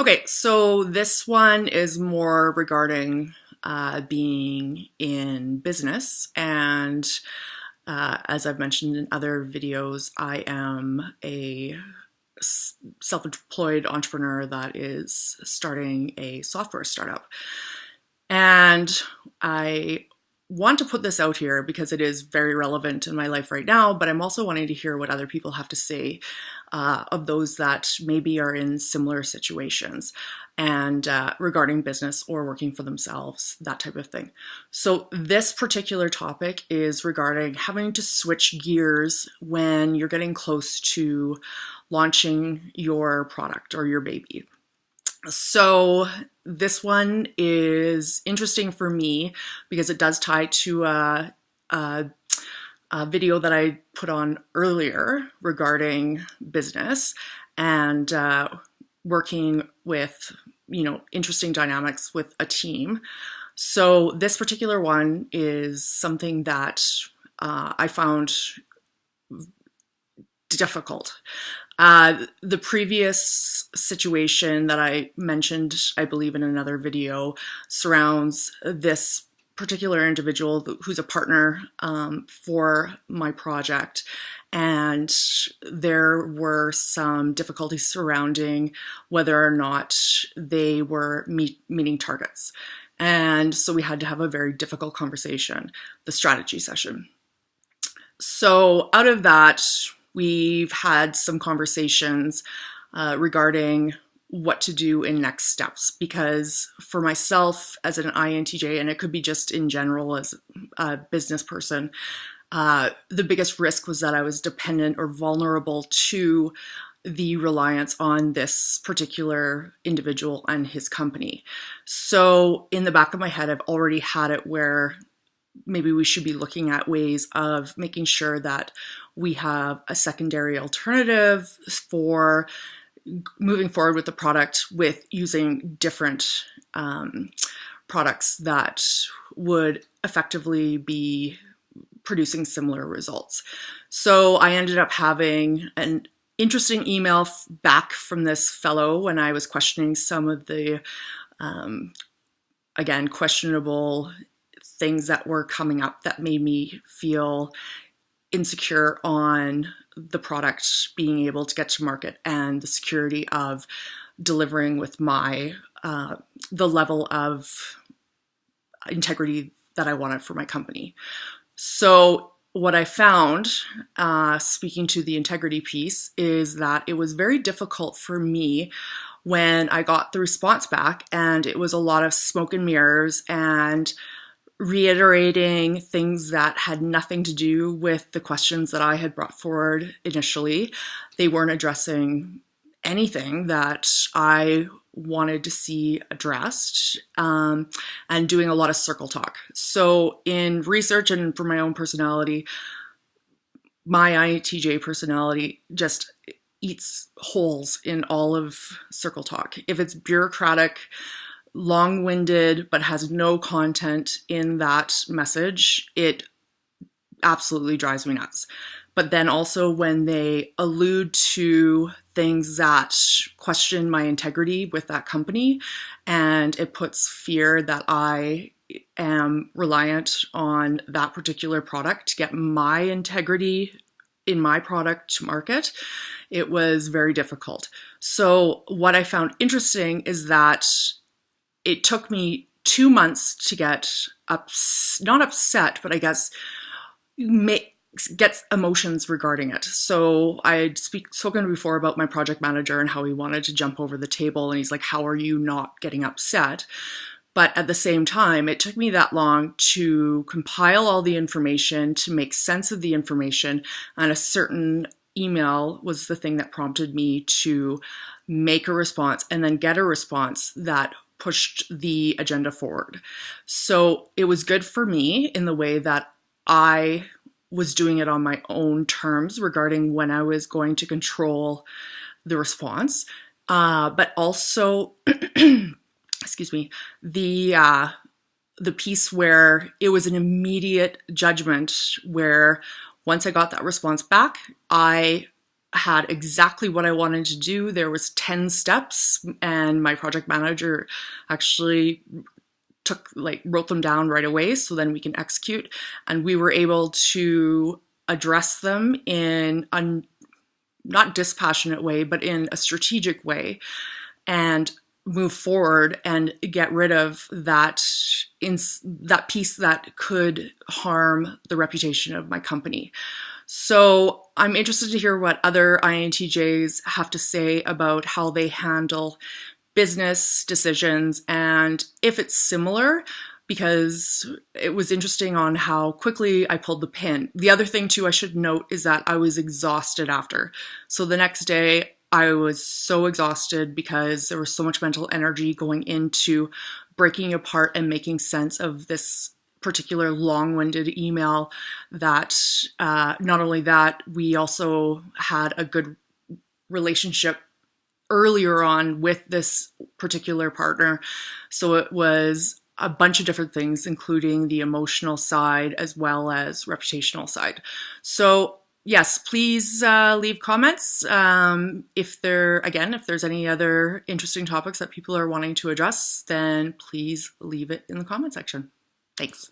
Okay, so this one is more regarding being in business. And as I've mentioned in other videos, I am a self-employed entrepreneur that is starting a software startup. And I want to put this out here because it is very relevant in my life right now, but I'm also wanting to hear what other people have to say of those that maybe are in similar situations and regarding business or working for themselves, that type of thing. So this particular topic is regarding having to switch gears when you're getting close to launching your product or your baby. So this one is interesting for me because it does tie to a video that I put on earlier regarding business and working with, interesting dynamics with a team. So this particular one is something that I found difficult. The previous situation that I mentioned, I believe in another video, surrounds this particular individual who's a partner for my project. And there were some difficulties surrounding whether or not they were meeting targets. And so we had to have a very difficult conversation, the strategy session. So out of that, we've had some conversations regarding what to do in next steps, because for myself as an INTJ, and it could be just in general as a business person, the biggest risk was that I was dependent or vulnerable to the reliance on this particular individual and his company. So in the back of my head, I've already had it where maybe we should be looking at ways of making sure that we have a secondary alternative for moving forward with the product with using different products that would effectively be producing similar results. So I ended up having an interesting email back from this fellow when I was questioning some of the, again, questionable things that were coming up that made me feel insecure on the product being able to get to market and the security of delivering with my the level of integrity that I wanted for my company. So what I found, speaking to the integrity piece, is that it was very difficult for me when I got the response back, and it was a lot of smoke and mirrors and reiterating things that had nothing to do with the questions that I had brought forward initially. They weren't addressing anything that I wanted to see addressed, and doing a lot of circle talk. So in research and for my own personality, my INTJ personality just eats holes in all of circle talk. If it's bureaucratic, long-winded, but has no content in that message, it absolutely drives me nuts. But then also when they allude to things that question my integrity with that company, and it puts fear that I am reliant on that particular product to get my integrity in my product to market, it was very difficult. So what I found interesting is that it took me 2 months to get not upset, but I guess get emotions regarding it. So I had spoken before about my project manager and how he wanted to jump over the table, and he's like, how are you not getting upset? But at the same time, it took me that long to compile all the information, to make sense of the information, and a certain email was the thing that prompted me to make a response and then get a response that pushed the agenda forward. So it was good for me in the way that I was doing it on my own terms regarding when I was going to control the response, but also, excuse me, the piece where it was an immediate judgment where once I got that response back, I had exactly what I wanted to do. There was 10 steps, and my project manager actually wrote them down right away so then we can execute. And we were able to address them in a not dispassionate way, but in a strategic way, and move forward and get rid of that piece that could harm the reputation of my company. So I'm interested to hear what other INTJs have to say about how they handle business decisions and if it's similar, because it was interesting on how quickly I pulled the pin. The other thing too I should note is that I was exhausted after. So the next day I was so exhausted because there was so much mental energy going into breaking apart and making sense of this particular long-winded email that not only that, we also had a good relationship earlier on with this particular partner. So it was a bunch of different things, including the emotional side as well as reputational side. So yes, please leave comments. If there's any other interesting topics that people are wanting to address, then please leave it in the comment section. Thanks.